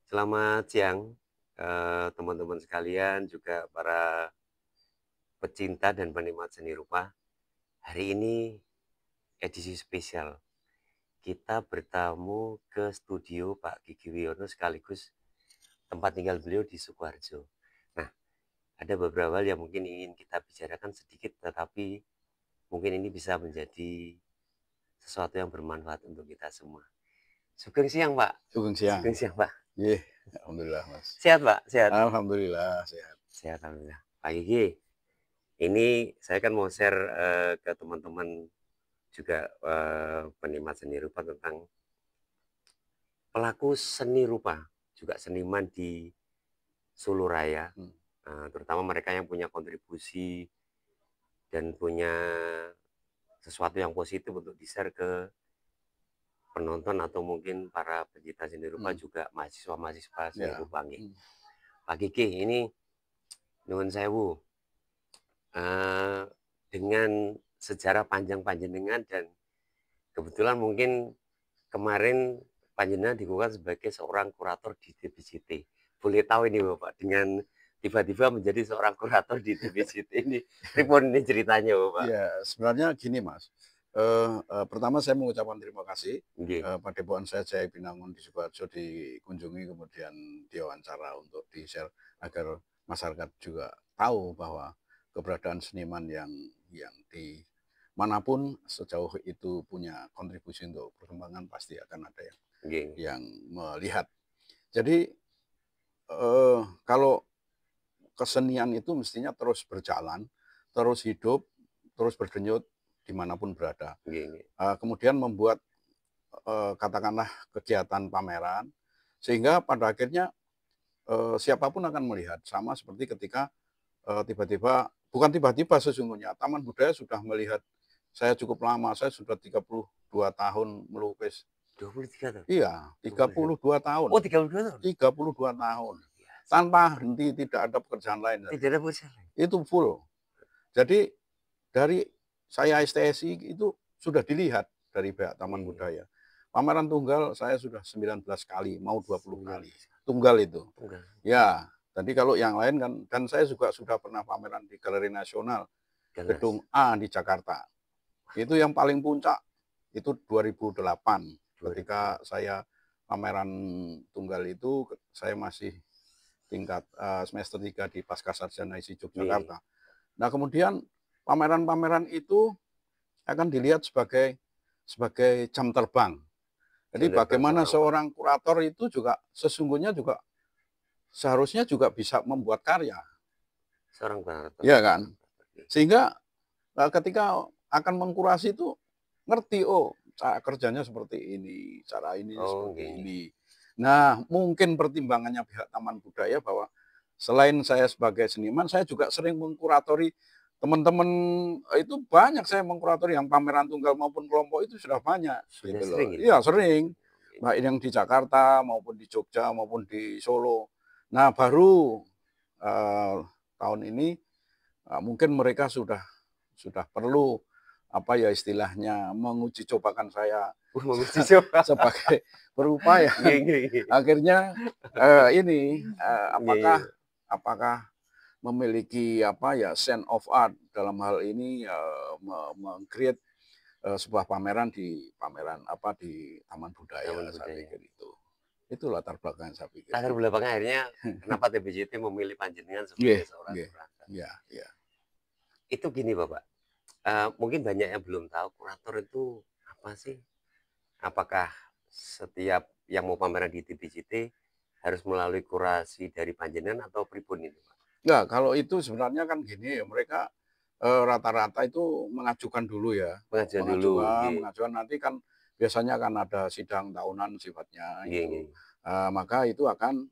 Selamat siang, teman-teman sekalian, juga para pecinta dan penikmat seni rupa. Hari ini edisi spesial. Kita bertamu ke studio Pak Gigi Wiono sekaligus tempat tinggal beliau di Sukoharjo. Nah, ada beberapa hal yang mungkin ingin kita bicarakan sedikit, tetapi mungkin ini bisa menjadi sesuatu yang bermanfaat untuk kita semua. Sugeng siang, Pak. Sugeng siang. Sugeng siang, Pak. Iya, alhamdulillah, Mas. Sehat, Pak? Sehat? Alhamdulillah sehat. Sehat, alhamdulillah. Pak Gigi, ini saya kan mau share ke teman-teman juga penikmat seni rupa tentang pelaku seni rupa, juga seniman di Solo Raya, terutama mereka yang punya kontribusi dan punya sesuatu yang positif untuk di-share ke penonton atau mungkin para pecinta seni rupa juga mahasiswa-mahasiswa seni Ya. rupa. Pak Gigi, ini nuwun sewu, dengan sejarah panjang panjenengan dan kebetulan mungkin kemarin panjenengan dikukuhkan sebagai seorang kurator di DBJT. Boleh tahu ini Bapak, dengan tiba-tiba menjadi seorang kurator di DBJT ini, pripun ini ceritanya Bapak? Ya, sebenarnya gini, Mas. Pertama saya mengucapkan terima kasih Nggih, Padepokan saya Jaya Binangun di Sukoharjo dikunjungi kemudian diwawancara untuk di-share agar masyarakat juga tahu bahwa keberadaan seniman yang di manapun sejauh itu punya kontribusi untuk perkembangan pasti akan ada nggih, yang melihat. Jadi kalau kesenian itu mestinya terus berjalan, terus hidup, terus berdenyut dimanapun berada. nggih, nggih. Kemudian membuat katakanlah kegiatan pameran, sehingga pada akhirnya siapapun akan melihat. Sama seperti ketika tiba-tiba, bukan tiba-tiba sesungguhnya, Taman Budaya sudah melihat saya cukup lama, saya sudah 32 tahun melukis. 23 tahun? Iya, 23. 32 tahun. Oh 32 tahun? 32 tahun. Biasa. Tanpa henti, tidak ada pekerjaan lain. Tidak ada bosan. Itu full. Jadi dari saya STSI itu sudah dilihat dari pihak Taman Nggih, Budaya. Pameran tunggal saya sudah 19 kali, mau 20 kali. 19 Tunggal itu. tunggal. Ya, tadi kalau yang lain kan, dan saya juga sudah pernah pameran di Galeri Nasional, Galas. Gedung A di Jakarta. Itu yang paling puncak, itu 2008. Ketika saya pameran tunggal itu, saya masih tingkat semester 3 di Pascasarjana ISI Yogyakarta. Nah, kemudian pameran-pameran itu akan dilihat sebagai jam terbang. Jadi bagaimana seorang kurator itu juga sesungguhnya juga seharusnya juga bisa membuat karya. Seorang kurator. Iya kan? Sehingga ketika akan mengkurasi itu ngerti, oh cara kerjanya seperti ini, cara ini Oh, seperti nggih. ini. Nah, mungkin pertimbangannya pihak Taman Budaya bahwa selain saya sebagai seniman, saya juga sering mengkuratori teman-teman. Itu banyak saya mengkuratori yang pameran tunggal maupun kelompok itu sudah banyak Sudah gitu loh. sering ini? Iya, sering. Baik yang di Jakarta maupun di Jogja maupun di Solo. Nah, baru tahun ini mungkin mereka sudah perlu apa ya istilahnya menguji cobakan saya Menguji coba. sebagai berupaya. Nggih, nggih, nggih. Akhirnya ini Nggih, nggih. apakah memiliki apa ya sense of art dalam hal ini meng-create sebuah pameran di Taman Budaya, Taman saya budaya. pikir itu. Itu latar belakang saya pikir. Latar belakang akhirnya kenapa TBJT memilih panjenengan Nggih, sebagai seorang nggih. kurator. Iya, iya. Itu gini Bapak, mungkin banyak yang belum tahu kurator itu apa sih? Apakah setiap yang mau pameran di TBJT harus melalui kurasi dari panjenengan atau pripun ini Pak? Enggak, kalau itu sebenarnya kan gini ya, mereka rata-rata itu mengajukan dulu ya. Pengajian dulu, nggih. Mengajukan nanti kan biasanya kan ada sidang tahunan sifatnya Nggih, itu. nggih. Maka itu akan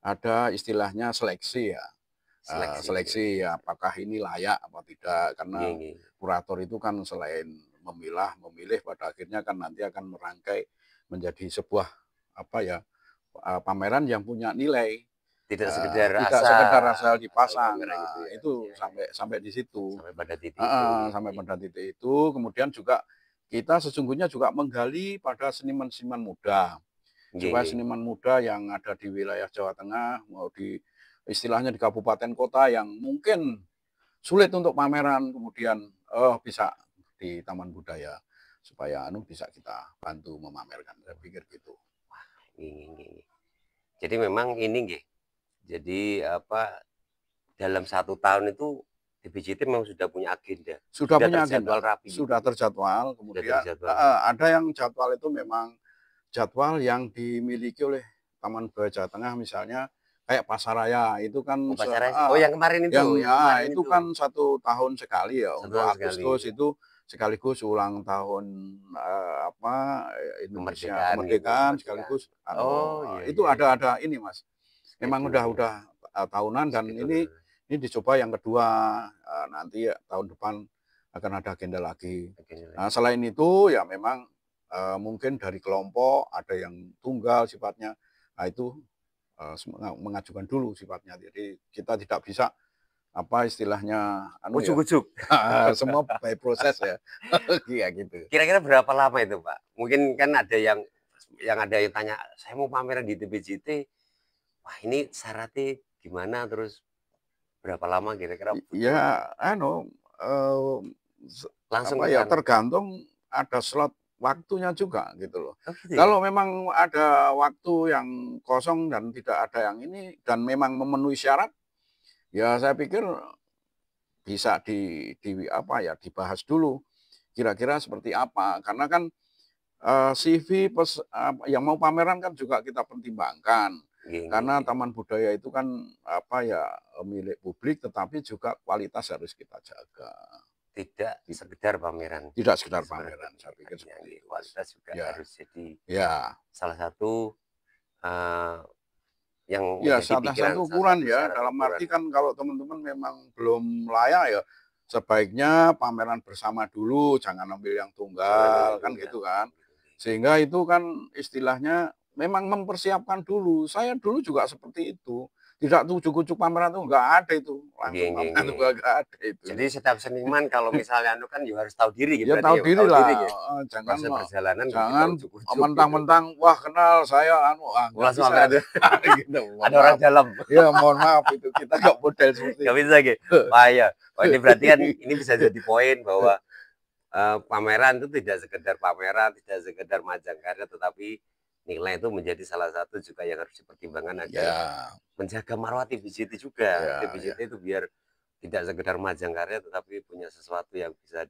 ada istilahnya seleksi ya. Seleksi, nggih. Seleksi ya, apakah ini layak apa tidak, Nggih, karena nggih. kurator itu kan selain memilih pada akhirnya kan nanti akan merangkai menjadi sebuah apa ya, pameran yang punya nilai. Tidak sekedar Tidak sekedar asal asal asal dipasang. pameran gitu Nah, ya? itu Iya, iya. sampai di situ. Sampai pada titik itu, nggih, Sampai nggih. pada titik itu. Kemudian juga kita sesungguhnya juga menggali pada seniman-seniman muda. supaya nggih. seniman muda yang ada di wilayah Jawa Tengah, mau di istilahnya di kabupaten kota yang mungkin sulit untuk pameran, kemudian bisa di Taman Budaya supaya bisa kita bantu memamerkan. Saya pikir gitu. Nggih. Jadi memang ini nggih, jadi apa, dalam 1 tahun itu DBJT memang sudah punya agenda, Sudah sudah punya agenda, terjadwal rapi gitu sudah nggih? terjadwal, Sudah kemudian terjadwal. ada yang jadwal itu memang jadwal yang dimiliki oleh Taman Budaya Jawa Tengah, misalnya kayak Pasaraya itu kan Upacara oh yang kemarin itu itu, kan 1 tahun sekali ya, 1 untuk tahun sekali, Agustus itu sekaligus ulang tahun Indonesia kemerdekaan gitu, kemerdekaan, kemerdekaan. sekaligus Oh, iya itu iya iya, ada ini Mas, memang schedule-nya, udah tahunan, dan schedule, ini dicoba yang kedua, nanti ya tahun depan akan ada agenda lagi. agenda Nah, lagi. selain itu ya memang mungkin dari kelompok ada yang tunggal sifatnya, nah itu mengajukan dulu sifatnya. Jadi kita tidak bisa apa istilahnya ya Ujuk-ujuk. semua by proses ya. Iya gitu. Kira-kira berapa lama itu, Pak? Mungkin kan ada yang ada yang tanya, "Saya mau pameran di DBJT, wah ini syaratnya gimana? Terus berapa lama kira-kira butuh?" Ya eh, Langsung apa ke ya sana? tergantung ada slot waktunya juga gitu loh. Oh gitu ya? Kalau memang ada waktu yang kosong dan tidak ada yang ini dan memang memenuhi syarat, ya saya pikir bisa di apa ya, dibahas dulu kira-kira seperti apa. Karena kan, CV yang mau pameran kan juga kita pertimbangkan. Nggih nggih Karena nggih. taman budaya itu kan, apa ya, milik publik, tetapi juga kualitas harus kita jaga. Tidak sekedar pameran, Tidak sekedar seperti pameran, saya pikir yang seperti itu, Mas. kualitas juga Ya, harus jadi ya. salah satu, eee, yang Ya, menjadi salah pikiran, satu salah ukuran satu ya, syarat dalam ukuran. arti kan kalau teman-teman memang belum layak ya, sebaiknya pameran bersama dulu, jangan ambil yang Jangan ambil tunggal, kan tunggal. gitu kan. Sehingga itu kan istilahnya memang mempersiapkan dulu. Saya dulu juga seperti itu. Tidak ujuk-ujuk pameran tuh enggak ada itu. Nggih Langsung nggih pameran tuh nggih. enggak ada itu. Jadi setiap seniman kalau misalnya anu kan harus tahu diri gitu Ya berarti tahu ya, tahu dirilah, diri gitu. jangan Proses perjalanan nggak kita jangan ujuk-ujuk gitu. mentang-mentang, "Wah kenal saya Oh, nggak langsung bisa." pameran tuh Gitu, mohon ada orang maaf. dalam, Ya mohon maaf itu kita nggak model seperti nggak itu. bisa gitu. Wah ya, wah ini berarti kan ini bisa jadi poin bahwa pameran itu tidak sekedar pameran, tidak sekedar majang karya, tetapi nilai itu menjadi salah satu juga yang harus dipertimbangkan agar Ya, menjaga marwah TBJT juga. ya, ya. TBJT itu biar tidak sekedar majang karya, tetapi punya sesuatu yang bisa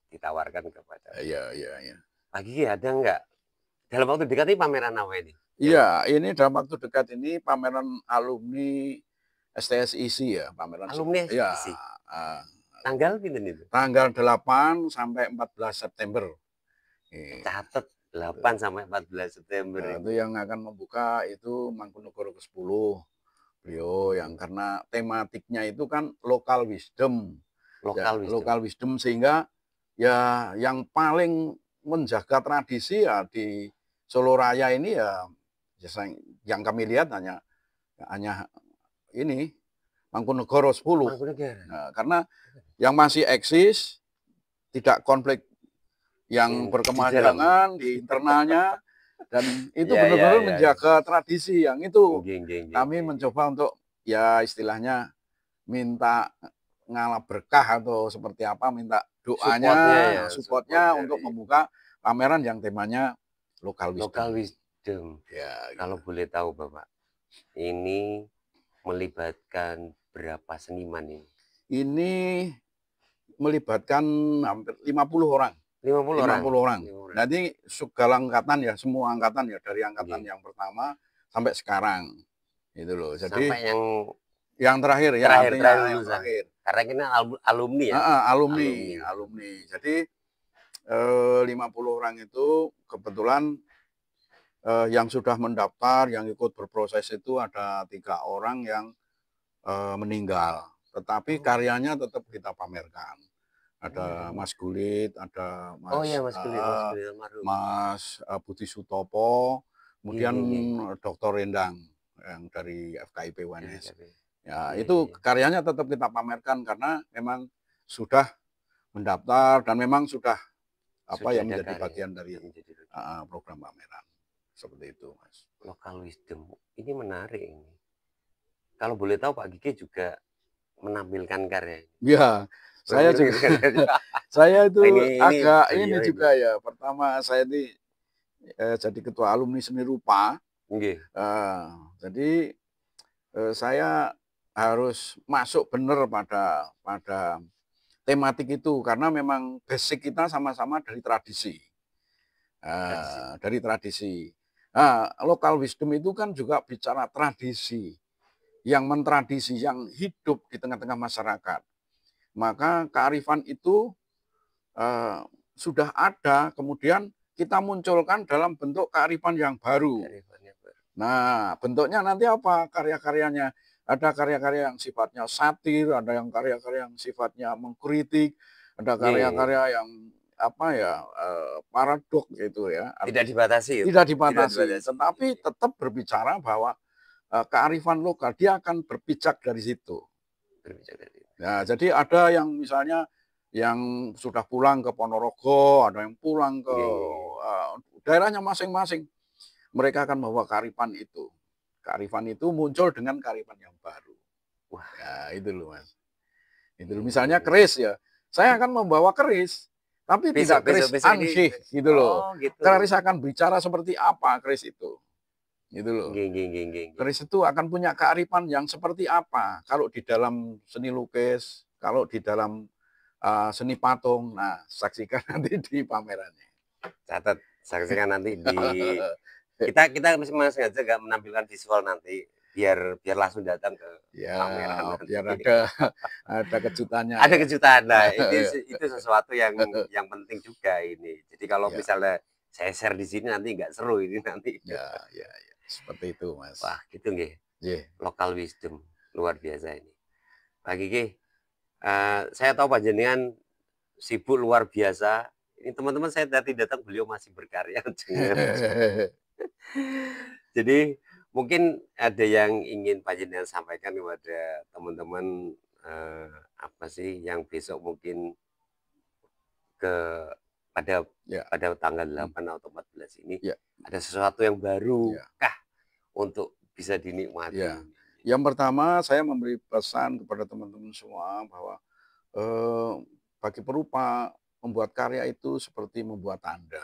ditawarkan kepada Iya, iya, iya. pagi ada nggak? Dalam waktu dekat ini pameran apa ini? Yang Iya, ini dalam waktu dekat ini pameran alumni STSISI ya, pameran alumni ya, isi. eee, Tanggal pinten itu? tanggal 8 sampai 14 September. Catet 8 sampai 14 September Itu ini. yang akan membuka itu Mangkunegoro ke-10. Beliau yang karena tematiknya itu kan lokal wisdom. Ya, Lokal wisdom. lokal wisdom sehingga ya yang paling menjaga tradisi ya di Solo Raya ini ya yang kami lihat hanya ini Mangkunegoro 10. Mangkunegaran. Nah, karena yang masih eksis tidak konflik yang Di dalam. berkepanjangan di internalnya, dan itu Ya ya benar-benar ya ya. menjaga tradisi yang itu Nggih nggih nggih kami nggih nggih. mencoba untuk ya istilahnya minta ngalap berkah atau seperti apa, minta Support-nya ya, doanya, support supportnya untuk dari membuka pameran yang temanya lokal wisdom. lokal wisdom. Ya, Kalau gitu. boleh tahu Bapak, ini melibatkan berapa seniman ini? Ini melibatkan hampir 50 orang. 50 orang? 50 orang. 50 orang. Nanti segala angkatan ya, semua angkatan ya, dari angkatan Nggih. yang pertama sampai sekarang. Gitu loh. Jadi Sampai yang yang terakhir ya, terakhir artinya terakhir yang lulusan. terakhir. Karena kita alumni ya? Alumni, Alumni. alumni. Jadi 50 orang itu kebetulan yang sudah mendaftar, yang ikut berproses itu ada 3 orang yang meninggal. Tetapi Oh. karyanya tetap kita pamerkan. Ada Oh. Mas Gulit, ada Oh Mas ya Mas Gulit almarhum. Mas Budi Sutopo, Iya kemudian iya iya. Dr. Endang yang dari FKIP Dari UNS. KB. Ya, Iya iya itu iya. karyanya tetap kita pamerkan karena memang sudah mendaftar dan memang sudah apa Sudah yang ada menjadi karya, bagian sudah dari menjadi program pameran seperti itu, Mas. Local wisdom, ini menarik ini. Kalau boleh tahu Pak Gigi juga menampilkan karya ini. Ya, saya juga saya itu Ini agak ini beliau ini. juga ya, pertama saya ini, jadi ketua alumni seni rupa, Nggih. eee, jadi, saya harus masuk benar pada tematik itu, karena memang basic kita sama-sama dari tradisi. Tradisi. Dari tradisi. Nah, local wisdom itu kan juga bicara tradisi, yang mentradisi, yang hidup di tengah-tengah masyarakat. Maka kearifan itu, sudah ada, kemudian kita munculkan dalam bentuk kearifan yang baru. Kearifan baru. Nah, bentuknya nanti apa karya-karyanya? Ada karya-karya yang sifatnya satir, ada yang karya-karya yang sifatnya mengkritik, ada Nggih. karya-karya yang apa ya, paradok gitu ya. Tidak dibatasi itu. Tidak Tidak dibatasi, dibatasi. tetapi tetap berbicara bahwa, kearifan lokal, dia akan berpijak dari situ. Berbicara dari itu. Nah, jadi ada yang misalnya yang sudah pulang ke Ponorogo, ada yang pulang ke, Nggih. daerahnya masing-masing. Mereka akan membawa kearifan itu. Kearifan itu muncul dengan kearifan yang baru. Wah, Ya, itu loh, Mas. Itu loh. Misalnya ini keris ya, saya akan membawa keris, tapi tidak keris besok ini ansih gitu loh. oh gitu. Keris akan bicara seperti apa keris itu, gitu loh. Nggih, nggih, nggih, nggih, nggih. Keris itu akan punya kearifan yang seperti apa kalau di dalam seni lukis, kalau di dalam, seni patung. Nah, saksikan nanti di pamerannya. Catat, saksikan nanti di kita kita sengaja nggak menampilkan visual nanti biar biar langsung datang ke Ya, pameran nanti. biar ada kejutannya Ada ya. kejutan. Nah, itu sesuatu yang penting juga ini. Jadi kalau Ya, misalnya saya share di sini nanti nggak seru ini nanti. ya, ya, ya, seperti itu, Wah, Mas. gitu nggih. Iya. Local wisdom luar biasa ini. Pak Gigi, saya tahu panjenengan sibuk luar biasa. Ini teman-teman saya tadi datang beliau masih berkarya. Jadi mungkin ada yang ingin panjenengan sampaikan kepada teman-teman apa sih yang besok mungkin ke pada Ya, pada tanggal hmm, 8 atau 14 ini ya, ada sesuatu yang baru ya, kah untuk bisa dinikmati ya. ini? Yang pertama saya memberi pesan kepada teman-teman semua bahwa, eee, bagi perupa membuat karya itu seperti membuat tanda.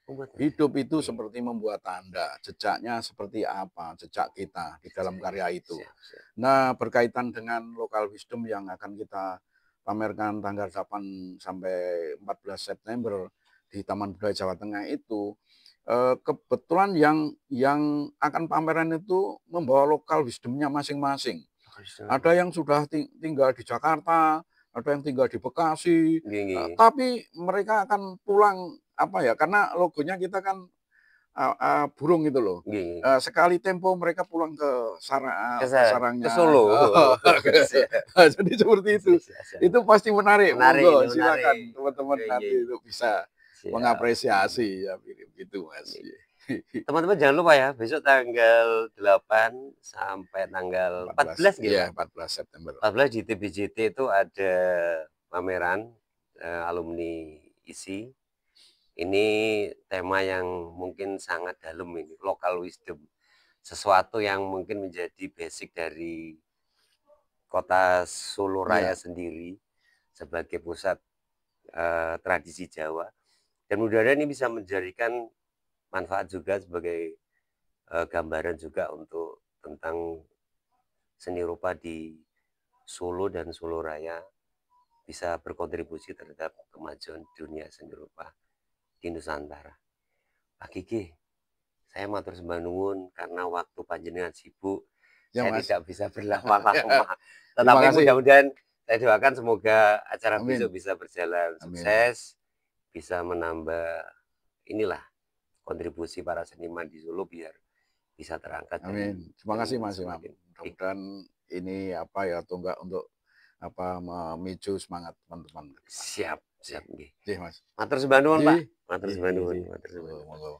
Membuat Anda. Hidup itu Oke, seperti membuat tanda, jejaknya seperti apa, jejak kita di dalam sejak karya itu. siap, siap. Nah, berkaitan dengan local wisdom yang akan kita pamerkan tanggal 8 sampai 14 September di Taman Budaya Jawa Tengah itu, kebetulan yang akan pameran itu membawa local wisdom-nya masing-masing. Ada yang sudah tinggal di Jakarta, ada yang tinggal di Bekasi, Nggih, nggih. tapi mereka akan pulang, apa ya, karena logonya kita kan, burung itu loh. Nggih, nggih. Sekali tempo mereka pulang ke Ke sarangnya. Solo. Siap, Jadi seperti itu. siap, siap. Itu pasti menarik, Menarik ini, monggo menarik. silakan teman-teman Iya, iya, nanti iya. itu bisa Siap. mengapresiasi ya mirip gitu, Mas. Iya. Iya. Teman-teman jangan lupa ya, besok tanggal 8 sampai tanggal 14, 14 nggih, iya, Pak? 14 September. 14 di TBJT itu ada pameran, alumni ISI. Ini tema yang mungkin sangat dalam ini, local wisdom. Sesuatu yang mungkin menjadi basic dari kota Solo Raya Iya, sendiri sebagai pusat, tradisi Jawa. Dan mudah-mudahan ini bisa menjadikan manfaat juga sebagai, gambaran juga untuk tentang seni rupa di Solo dan Solo Raya bisa berkontribusi terhadap kemajuan dunia seni rupa di Nusantara. Pak Gigi, saya matur sembah nuwun karena waktu panjenengan sibuk, ya, saya Mas. tidak bisa berlama-lama. Terima Tetapi kasih. mudah-mudahan saya doakan semoga acara besok Amin, bisa berjalan amin, sukses, bisa menambah inilah kontribusi para seniman di Solo biar bisa terangkat amin. Terima dan kasih, Mas Imam. semakin baik. Mudah-mudahan ini apa ya, tonggak untuk apa, memicu semangat teman-teman ke depan. Siap, Nggih, siap nggih. nggih, Mas. Matur sembah nuwun, Pak. Nggih, Matur nggih, sembah nggih, nuwun, nggih. matur sembah Monggo, nuwun. monggo.